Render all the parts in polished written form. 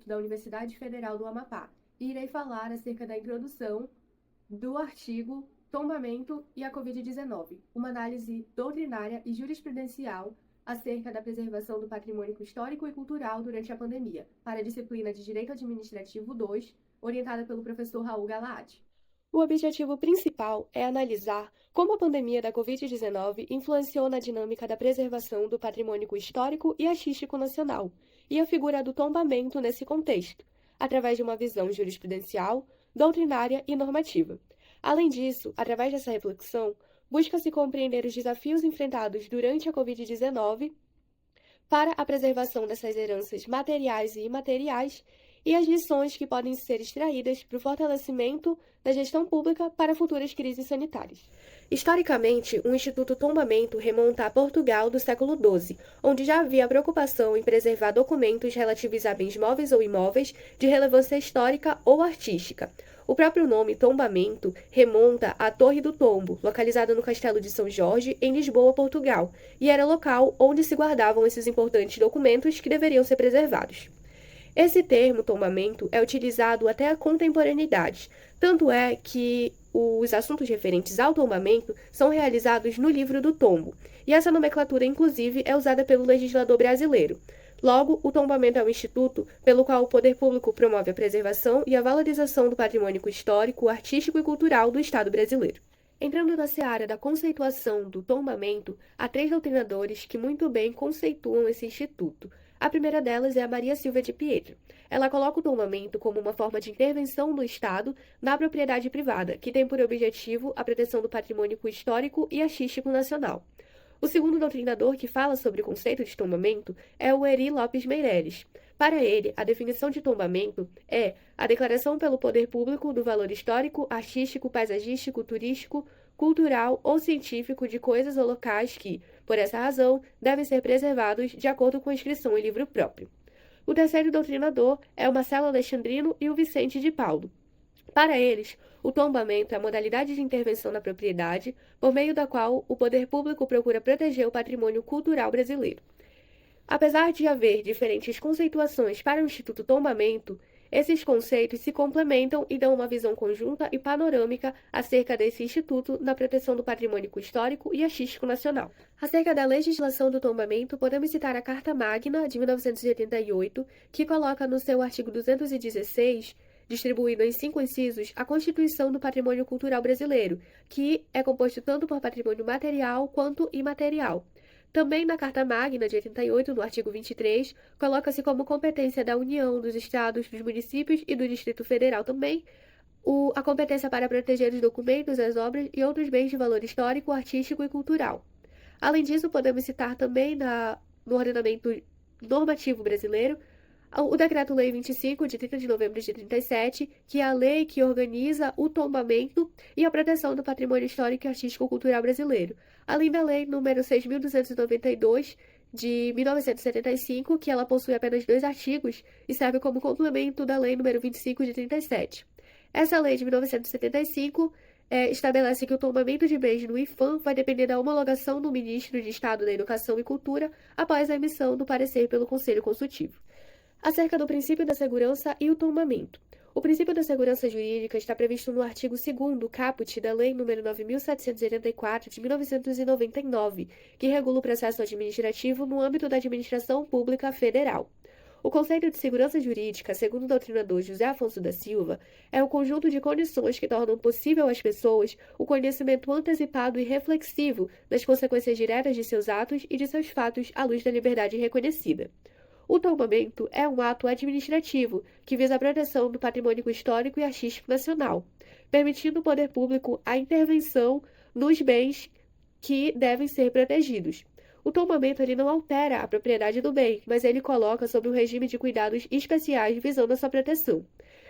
da Universidade Federal do Amapá e irei falar acerca da introdução do artigo Tombamento e a Covid-19, uma análise doutrinária e jurisprudencial acerca da preservação do patrimônio histórico e cultural durante a pandemia, para a disciplina de Direito Administrativo 2, orientada pelo professor Raul Galaad. O objetivo principal é analisar como a pandemia da Covid-19 influenciou na dinâmica da preservação do patrimônio histórico e artístico nacional, e a figura do tombamento nesse contexto, através de uma visão jurisprudencial, doutrinária e normativa. Além disso, através dessa reflexão, busca-se compreender os desafios enfrentados durante a Covid-19 para a preservação dessas heranças materiais e imateriais e as lições que podem ser extraídas para o fortalecimento da gestão pública para futuras crises sanitárias. Historicamente, o Instituto Tombamento remonta a Portugal do século XII, onde já havia preocupação em preservar documentos relativos a bens móveis ou imóveis de relevância histórica ou artística. O próprio nome tombamento remonta à Torre do Tombo, localizada no Castelo de São Jorge, em Lisboa, Portugal, e era local onde se guardavam esses importantes documentos que deveriam ser preservados. Esse termo, tombamento, é utilizado até a contemporaneidade, tanto é que os assuntos referentes ao tombamento são realizados no livro do tombo, e essa nomenclatura, inclusive, é usada pelo legislador brasileiro. Logo, o tombamento é um instituto pelo qual o poder público promove a preservação e a valorização do patrimônio histórico, artístico e cultural do Estado brasileiro. Entrando na seara da conceituação do tombamento, há 3 doutrinadores que muito bem conceituam esse instituto. A primeira delas é a Maria Silvia de Pietro. Ela coloca o tombamento como uma forma de intervenção do Estado na propriedade privada, que tem por objetivo a proteção do patrimônio histórico e artístico nacional. O segundo doutrinador que fala sobre o conceito de tombamento é o Eri Lopes Meireles. Para ele, a definição de tombamento é a declaração pelo poder público do valor histórico, artístico, paisagístico, turístico, cultural ou científico de coisas ou locais que, por essa razão, devem ser preservados de acordo com a inscrição em livro próprio. O terceiro doutrinador é o Marcelo Alexandrino e o Vicente de Paulo. Para eles, o tombamento é a modalidade de intervenção na propriedade por meio da qual o poder público procura proteger o patrimônio cultural brasileiro. Apesar de haver diferentes conceituações para o Instituto Tombamento, esses conceitos se complementam e dão uma visão conjunta e panorâmica acerca desse instituto na proteção do patrimônio histórico e artístico nacional. Acerca da legislação do tombamento, podemos citar a Carta Magna de 1988, que coloca no seu artigo 216, distribuído em 5 incisos, a Constituição do Patrimônio Cultural Brasileiro, que é composto tanto por patrimônio material quanto imaterial. Também na Carta Magna de 88, no artigo 23, coloca-se como competência da União, dos Estados, dos municípios e do Distrito Federal também a competência para proteger os documentos, as obras e outros bens de valor histórico, artístico e cultural. Além disso, podemos citar também no ordenamento normativo brasileiro o Decreto-Lei 25, de 30 de novembro de 37, que é a lei que organiza o tombamento e a proteção do patrimônio histórico e artístico-cultural brasileiro, além da Lei número 6.292, de 1975, que ela possui apenas 2 artigos e serve como complemento da Lei número 25, de 37. Essa lei de 1975 estabelece que o tombamento de bens no IPHAN vai depender da homologação do Ministro de Estado da Educação e Cultura após a emissão do parecer pelo Conselho Consultivo. Acerca do princípio da segurança e o tombamento. O princípio da segurança jurídica está previsto no artigo 2º caput da Lei nº 9.784, de 1999, que regula o processo administrativo no âmbito da administração pública federal. O conceito de segurança jurídica, segundo o doutrinador José Afonso da Silva, é um conjunto de condições que tornam possível às pessoas o conhecimento antecipado e reflexivo das consequências diretas de seus atos e de seus fatos à luz da liberdade reconhecida. O tombamento é um ato administrativo que visa a proteção do patrimônio histórico e artístico nacional, permitindo ao poder público a intervenção nos bens que devem ser protegidos. O tombamento ele não altera a propriedade do bem, mas ele coloca sob um regime de cuidados especiais visando a sua proteção.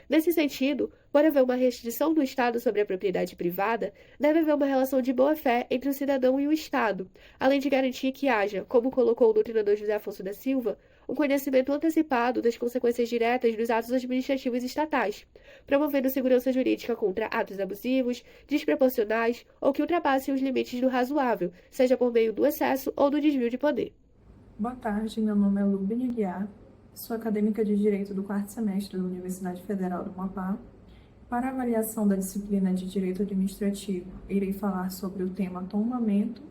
Nesse sentido, por haver uma restrição do Estado sobre a propriedade privada, deve haver uma relação de boa-fé entre o cidadão e o Estado, além de garantir que haja, como colocou o doutrinador José Afonso da Silva, um conhecimento antecipado das consequências diretas dos atos administrativos estatais, promovendo segurança jurídica contra atos abusivos, desproporcionais ou que ultrapassem os limites do razoável, seja por meio do excesso ou do desvio de poder. Boa tarde, meu nome é Lubin Aguiar, Sou acadêmica de Direito do quarto semestre da Universidade Federal do Amapá. Para a avaliação da disciplina de Direito Administrativo, irei falar sobre o tema tombamento,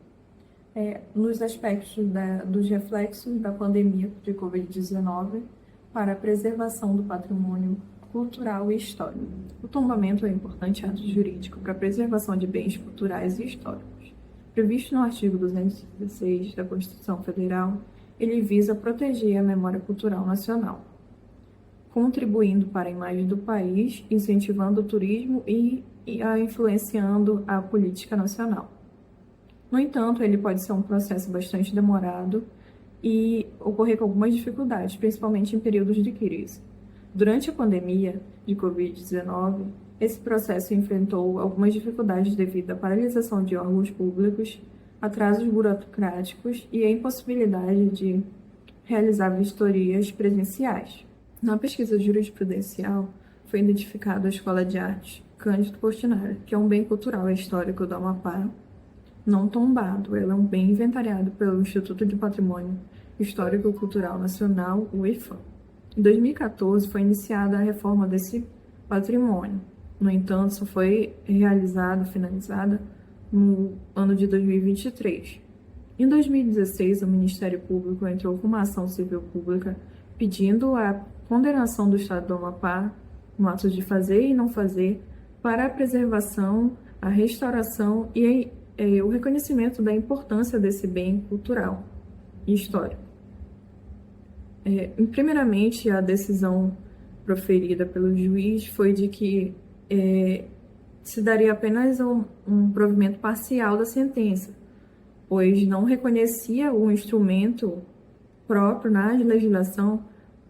nos aspectos dos reflexos da pandemia de Covid-19 para a preservação do patrimônio cultural e histórico. O tombamento é um importante ato jurídico para a preservação de bens culturais e históricos. Previsto no artigo 216 da Constituição Federal, ele visa proteger a memória cultural nacional, contribuindo para a imagem do país, incentivando o turismo e influenciando a política nacional. No entanto, ele pode ser um processo bastante demorado e ocorrer com algumas dificuldades, principalmente em períodos de crise. Durante a pandemia de Covid-19, esse processo enfrentou algumas dificuldades devido à paralisação de órgãos públicos, atrasos burocráticos e a impossibilidade de realizar vistorias presenciais. Na pesquisa jurisprudencial, foi identificada a Escola de Artes Cândido Portinari, que é um bem cultural e histórico do Amapá, não tombado. Ela é um bem inventariado pelo Instituto de Patrimônio Histórico e Cultural Nacional, o IFAM. Em 2014, foi iniciada a reforma desse patrimônio. No entanto, só foi finalizada no ano de 2023. Em 2016, o Ministério Público entrou com uma ação civil pública pedindo a condenação do Estado do Amapá, no ato de fazer e não fazer, para a preservação, a restauração e o reconhecimento da importância desse bem cultural e histórico. Primeiramente, a decisão proferida pelo juiz foi de que se daria apenas um provimento parcial da sentença, pois não reconhecia o instrumento próprio na legislação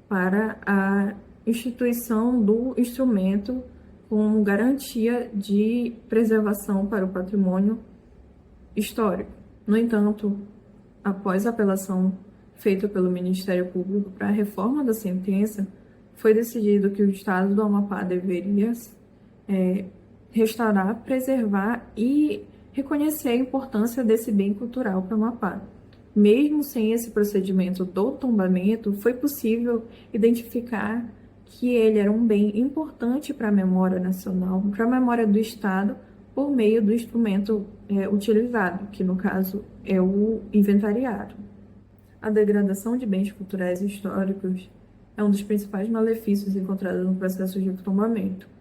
para a instituição do instrumento com garantia de preservação para o patrimônio histórico. No entanto, após a apelação feita pelo Ministério Público para a reforma da sentença, foi decidido que o Estado do Amapá deveria restaurar, preservar e reconhecer a importância desse bem cultural para o Amapá. Mesmo sem esse procedimento do tombamento, foi possível identificar que ele era um bem importante para a memória nacional, para a memória do Estado, por meio do instrumento utilizado, que no caso é o inventariado. A degradação de bens culturais e históricos é um dos principais malefícios encontrados no processo de tombamento.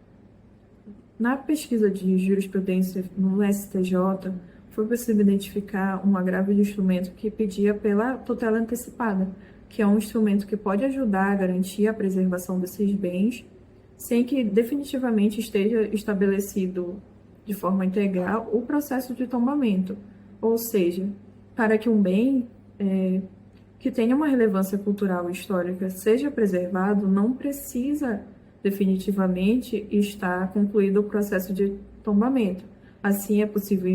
Na pesquisa de jurisprudência no STJ, foi possível identificar um agravo de instrumento que pedia pela tutela antecipada, que é um instrumento que pode ajudar a garantir a preservação desses bens, sem que definitivamente esteja estabelecido de forma integral o processo de tombamento. Ou seja, para que um bem que tenha uma relevância cultural e histórica seja preservado, não precisa definitivamente estar concluído o processo de tombamento. Assim, é possível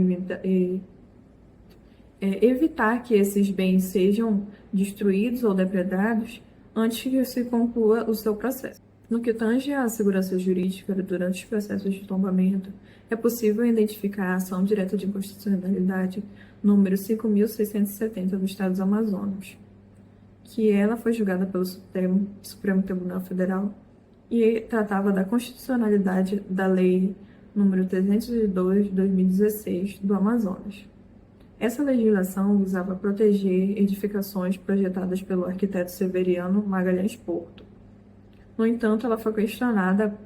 evitar que esses bens sejam destruídos ou depredados antes que se conclua o seu processo. No que tange à segurança jurídica durante os processos de tombamento, é possível identificar a ação direta de inconstitucionalidade número 5.670 do Estado do Amazonas, que ela foi julgada pelo Supremo Tribunal Federal e tratava da constitucionalidade da Lei número 302 de 2016 do Amazonas. Essa legislação visava proteger edificações projetadas pelo arquiteto Severiano Magalhães Porto. No entanto, ela foi questionada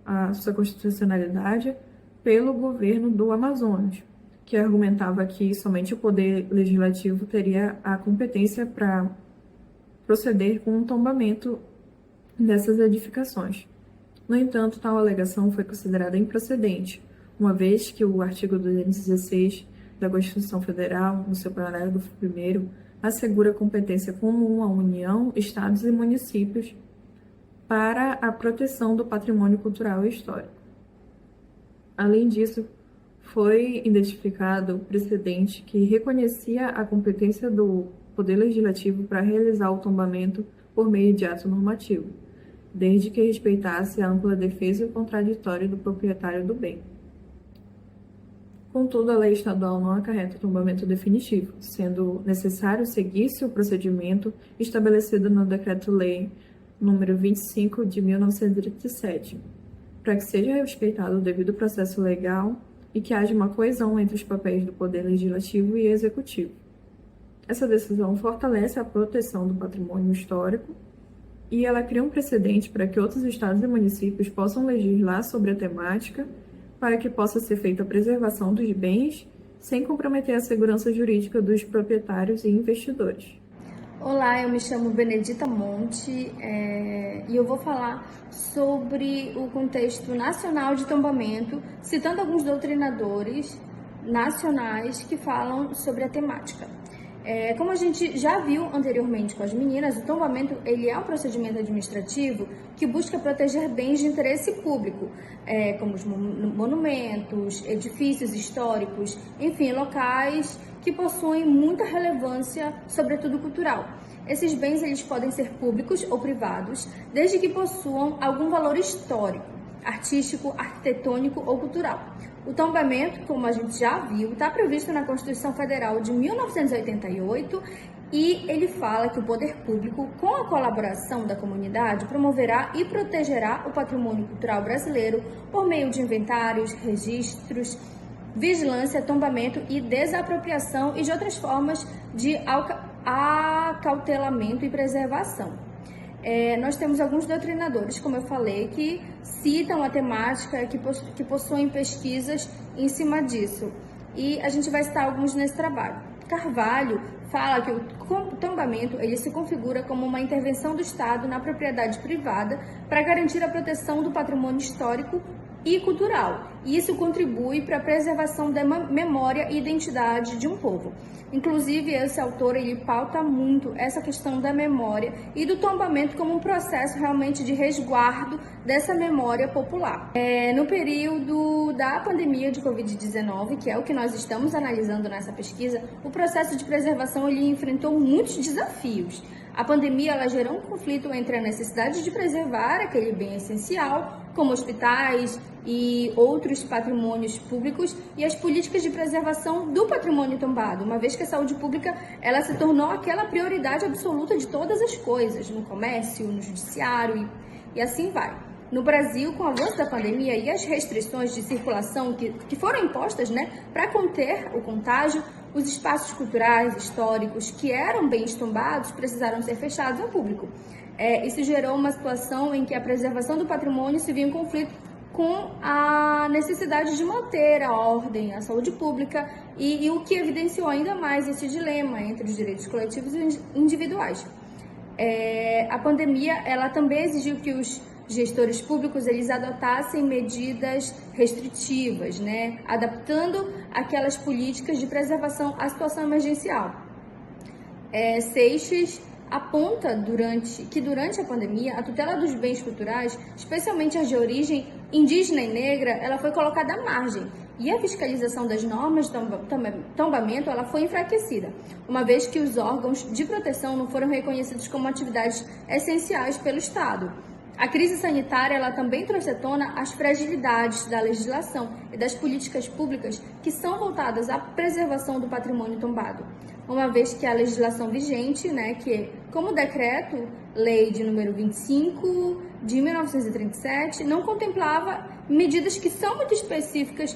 a sua constitucionalidade pelo governo do Amazonas, que argumentava que somente o Poder Legislativo teria a competência para proceder com o tombamento dessas edificações. No entanto, tal alegação foi considerada improcedente, uma vez que o artigo 216 da Constituição Federal, no seu parágrafo 1º, assegura competência comum à União, Estados e municípios para a proteção do patrimônio cultural e histórico. Além disso, foi identificado o precedente que reconhecia a competência do Poder Legislativo para realizar o tombamento por meio de ato normativo, desde que respeitasse a ampla defesa e o contraditório do proprietário do bem. Contudo, a lei estadual não acarreta tombamento definitivo, sendo necessário seguir-se o procedimento estabelecido no Decreto-Lei número 25 de 1937, para que seja respeitado o devido processo legal e que haja uma coesão entre os papéis do Poder Legislativo e Executivo. Essa decisão fortalece a proteção do patrimônio histórico e ela cria um precedente para que outros estados e municípios possam legislar sobre a temática para que possa ser feita a preservação dos bens sem comprometer a segurança jurídica dos proprietários e investidores. Olá, eu me chamo Benedita Monte e eu vou falar sobre o contexto nacional de tombamento, citando alguns doutrinadores nacionais que falam sobre a temática. Como a gente já viu anteriormente com as meninas, o tombamento ele é um procedimento administrativo que busca proteger bens de interesse público, como os monumentos, edifícios históricos, enfim, locais que possuem muita relevância, sobretudo cultural. Esses bens eles podem ser públicos ou privados, desde que possuam algum valor histórico, artístico, arquitetônico ou cultural. O tombamento, como a gente já viu, está previsto na Constituição Federal de 1988 e ele fala que o poder público, com a colaboração da comunidade, promoverá e protegerá o patrimônio cultural brasileiro por meio de inventários, registros, vigilância, tombamento e desapropriação e de outras formas de acautelamento e preservação. Nós temos alguns doutrinadores, como eu falei, que citam a temática, que possuem pesquisas em cima disso. E a gente vai citar alguns nesse trabalho. Carvalho fala que o tombamento ele se configura como uma intervenção do Estado na propriedade privada para garantir a proteção do patrimônio histórico e cultural. E isso contribui para a preservação da memória e identidade de um povo. Inclusive, esse autor ele pauta muito essa questão da memória e do tombamento como um processo realmente de resguardo dessa memória popular. No período da pandemia de Covid-19, que é o que nós estamos analisando nessa pesquisa, o processo de preservação ele enfrentou muitos desafios. A pandemia ela gerou um conflito entre a necessidade de preservar aquele bem essencial, como hospitais e outros patrimônios públicos, e as políticas de preservação do patrimônio tombado, uma vez que a saúde pública ela se tornou aquela prioridade absoluta de todas as coisas, no comércio, no judiciário e assim vai. No Brasil, com o avanço da pandemia e as restrições de circulação que foram impostas, para conter o contágio, os espaços culturais, históricos, que eram bens tombados, precisaram ser fechados ao público. Isso gerou uma situação em que a preservação do patrimônio se viu em conflito com a necessidade de manter a ordem, a saúde pública e o que evidenciou ainda mais esse dilema entre os direitos coletivos e individuais. A pandemia ela também exigiu que os gestores públicos eles adotassem medidas restritivas, adaptando aquelas políticas de preservação à situação emergencial. Seixas aponta que durante a pandemia, a tutela dos bens culturais, especialmente as de origem indígena e negra, ela foi colocada à margem e a fiscalização das normas de tombamento ela foi enfraquecida, uma vez que os órgãos de proteção não foram reconhecidos como atividades essenciais pelo Estado. A crise sanitária ela também trouxe à tona as fragilidades da legislação e das políticas públicas que são voltadas à preservação do patrimônio tombado, uma vez que a legislação vigente, que como o Decreto-Lei de número 25 de 1937, não contemplava medidas que são muito específicas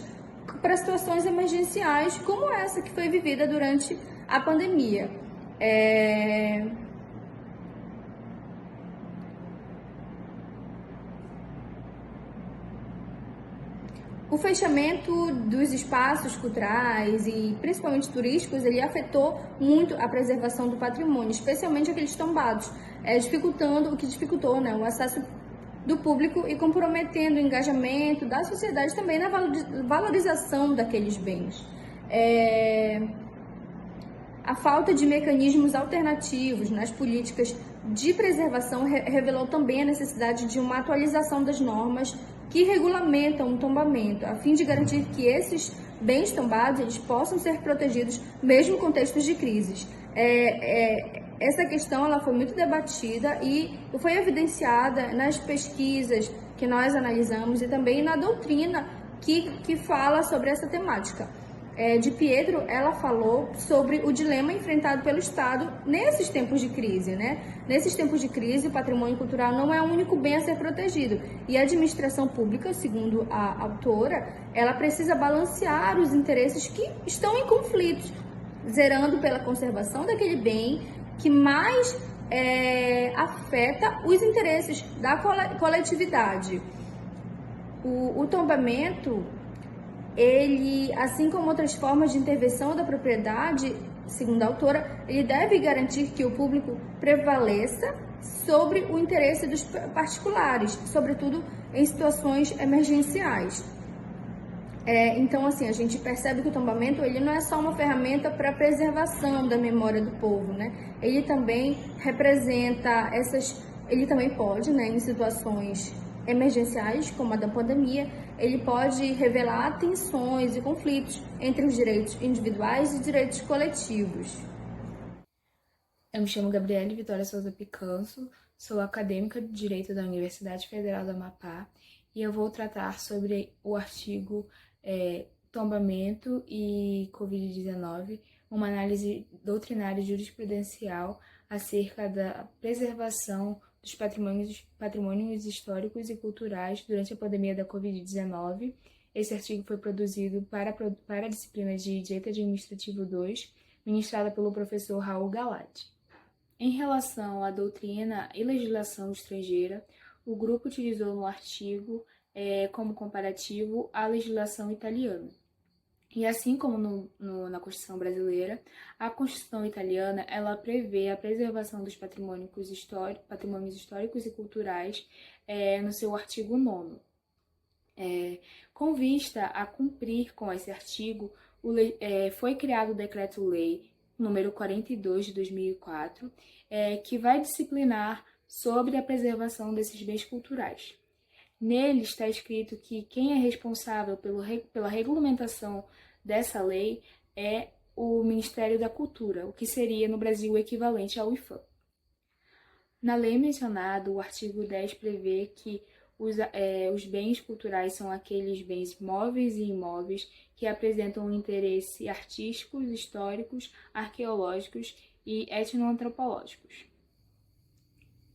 para situações emergenciais como essa que foi vivida durante a pandemia. O fechamento dos espaços culturais e principalmente turísticos, ele afetou muito a preservação do patrimônio, especialmente aqueles tombados, o que dificultou o acesso do público e comprometendo o engajamento da sociedade também na valorização daqueles bens. A falta de mecanismos alternativos nas políticas de preservação revelou também a necessidade de uma atualização das normas que regulamentam o tombamento, a fim de garantir que esses bens tombados eles possam ser protegidos mesmo em contextos de crises. Essa questão ela foi muito debatida e foi evidenciada nas pesquisas que nós analisamos e também na doutrina que fala sobre essa temática. de Pietro, ela falou sobre o dilema enfrentado pelo Estado nesses tempos de crise, né? Nesses tempos de crise, o patrimônio cultural não é o único bem a ser protegido. E a administração pública, segundo a autora, ela precisa balancear os interesses que estão em conflitos, zerando pela conservação daquele bem que mais afeta os interesses da coletividade. O tombamento, ele, assim como outras formas de intervenção da propriedade, segundo a autora, ele deve garantir que o público prevaleça sobre o interesse dos particulares, sobretudo em situações emergenciais. Então, assim, a gente percebe que o tombamento, ele não é só uma ferramenta para a preservação da memória do povo, né? Ele também representa ele também pode, né, em situações emergenciais, como a da pandemia, ele pode revelar tensões e conflitos entre os direitos individuais e direitos coletivos. Eu me chamo Gabriele Vitória Souza Picanso, sou acadêmica de Direito da Universidade Federal do Amapá e eu vou tratar sobre o artigo Tombamento e Covid-19, uma análise doutrinária e jurisprudencial acerca da preservação dos patrimônios históricos e culturais durante a pandemia da Covid-19. Esse artigo foi produzido para a disciplina de Direito Administrativo 2, ministrada pelo professor Raul Galati. Em relação à doutrina e legislação estrangeira, o grupo utilizou no artigo como comparativo a legislação italiana. E assim como na Constituição brasileira, a Constituição italiana ela prevê a preservação dos patrimônios históricos e culturais no seu artigo 9º. Com vista a cumprir com esse artigo, foi criado o Decreto-Lei número 42 de 2004, que vai disciplinar sobre a preservação desses bens culturais. Nele está escrito que quem é responsável pela regulamentação dessa lei é o Ministério da Cultura, o que seria no Brasil o equivalente ao IFAM. Na lei mencionada, o artigo 10 prevê que os bens culturais são aqueles bens móveis e imóveis que apresentam um interesse artísticos, históricos, arqueológicos e etnoantropológicos.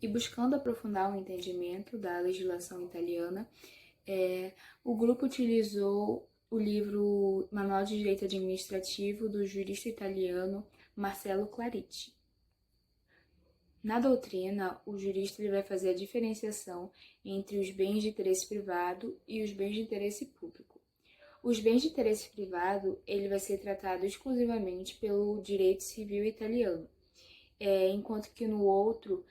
E buscando aprofundar o entendimento da legislação italiana, o grupo utilizou o livro Manual de Direito Administrativo do jurista italiano Marcello Claritti. Na doutrina, o jurista ele vai fazer a diferenciação entre os bens de interesse privado e os bens de interesse público. Os bens de interesse privado ele vai ser tratado exclusivamente pelo direito civil italiano, enquanto que no outro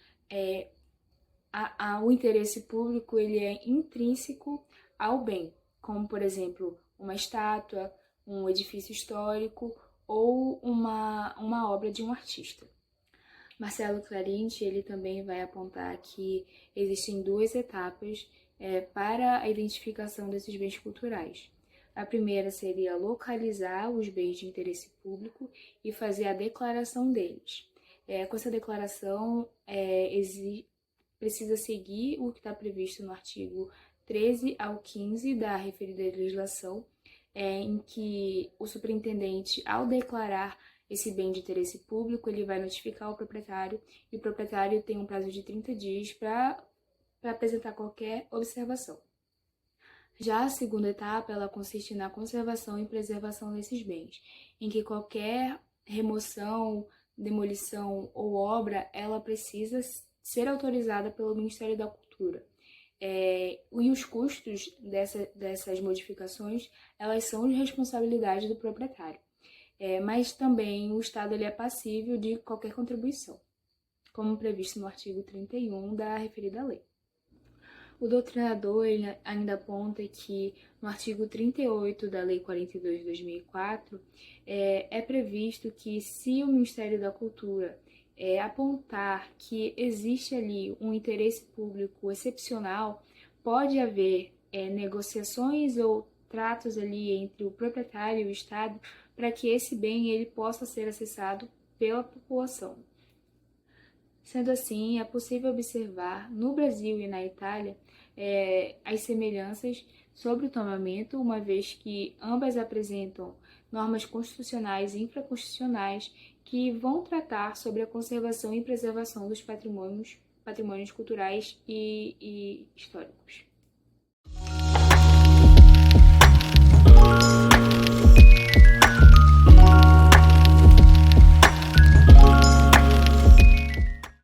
o interesse público ele é intrínseco ao bem, como, por exemplo, uma estátua, um edifício histórico ou uma obra de um artista. Marcello Claritti ele também vai apontar que existem duas etapas para a identificação desses bens culturais. A primeira seria localizar os bens de interesse público e fazer a declaração deles. Com essa declaração, precisa seguir o que está previsto no artigo 13 ao 15 da referida legislação, em que o superintendente, ao declarar esse bem de interesse público, ele vai notificar o proprietário e o proprietário tem um prazo de 30 dias para apresentar qualquer observação. Já a segunda etapa, ela consiste na conservação e preservação desses bens, em que qualquer remoção, demolição ou obra, ela precisa ser autorizada pelo Ministério da Cultura. E os custos dessas modificações, elas são de responsabilidade do proprietário. Mas também o Estado ele é passível de qualquer contribuição, como previsto no artigo 31 da referida lei. O doutrinador ele ainda aponta que no artigo 38 da Lei 42 de 2004 é previsto que se o Ministério da Cultura apontar que existe ali um interesse público excepcional, pode haver negociações ou tratos ali entre o proprietário e o Estado para que esse bem ele possa ser acessado pela população. Sendo assim, é possível observar no Brasil e na Itália as semelhanças sobre o tombamento, uma vez que ambas apresentam normas constitucionais e infraconstitucionais que vão tratar sobre a conservação e preservação dos patrimônios culturais e históricos.